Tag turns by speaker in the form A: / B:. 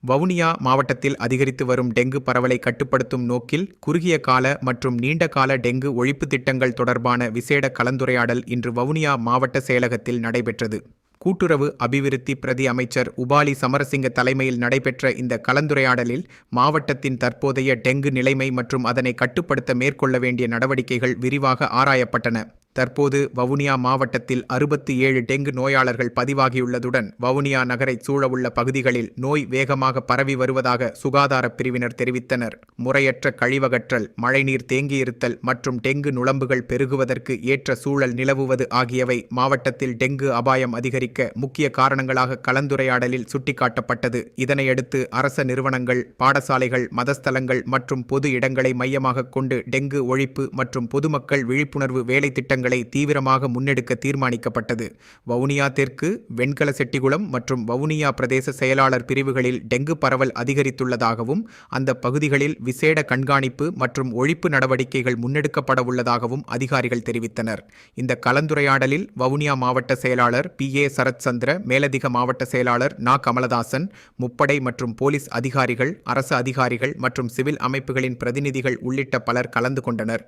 A: வவுனியா மாவட்டத்தில் அதிகரித்து வரும் டெங்கு பரவலை கட்டுப்படுத்தும் நோக்கில் குறுகிய கால மற்றும் நீண்ட கால டெங்கு ஒழிப்பு திட்டங்கள் தொடர்பான விசேட கலந்துரையாடல் இன்று வவுனியா மாவட்ட செயலகத்தில் நடைபெற்றது. கூட்டுறவு அபிவிருத்தி பிரதி அமைச்சர் உபாலி சமரசிங்க தலைமையில் நடைபெற்ற இந்த கலந்துரையாடலில் மாவட்டத்தின் தற்போதைய டெங்கு நிலைமை மற்றும் அதனை கட்டுப்படுத்த மேற்கொள்ள வேண்டிய நடவடிக்கைகள் விரிவாக ஆராயப்பட்டன. தற்போது வவுனியா மாவட்டத்தில் 67 டெங்கு நோயாளர்கள் பதிவாகியுள்ளதுடன் வவுனியா நகரை சூழவுள்ள பகுதிகளில் நோய் வேகமாக பரவி வருவதாக சுகாதார பிரிவினர் தெரிவித்தனர். முறையற்ற கழிவகற்றல், மழைநீர் தேங்கியிருத்தல் மற்றும் டெங்கு நுளம்புகள் பெருகுவதற்கு ஏற்ற சூழல் நிலவுவது ஆகியவை மாவட்டத்தில் டெங்கு அபாயம் அதிகரிக்க முக்கிய காரணங்களாக கலந்துரையாடலில் சுட்டிக்காட்டப்பட்டது. இதனையடுத்து அரச நிறுவனங்கள், பாடசாலைகள், மதஸ்தலங்கள் மற்றும் பொது இடங்களை மையமாக கொண்டு டெங்கு ஒழிப்பு மற்றும் பொதுமக்கள் விழிப்புணர்வு வேலை திட்டங்கள் தீவிரமாக முன்னெடுக்க தீர்மானிக்கப்பட்டது. வவுனியா தெற்கு, வெண்கல செட்டிகுளம் மற்றும் வவுனியா பிரதேச செயலாளர் பிரிவுகளில் டெங்கு பரவல் அதிகரித்துள்ளதாகவும் அந்த பகுதிகளில் விசேட கண்காணிப்பு மற்றும் ஒழிப்பு நடவடிக்கைகள் முன்னெடுக்கப்பட உள்ளதாகவும் அதிகாரிகள் தெரிவித்தனர். இந்த கலந்துரையாடலில் வவுனியா மாவட்ட செயலாளர் PA சரத்சந்திர, மேலதிக மாவட்ட செயலாளர் நா. கமலதாசன், முப்படை மற்றும் போலீஸ் அதிகாரிகள், அரசு அதிகாரிகள் மற்றும் சிவில் அமைப்புகளின் பிரதிநிதிகள் உள்ளிட்ட பலர் கலந்து கொண்டனர்.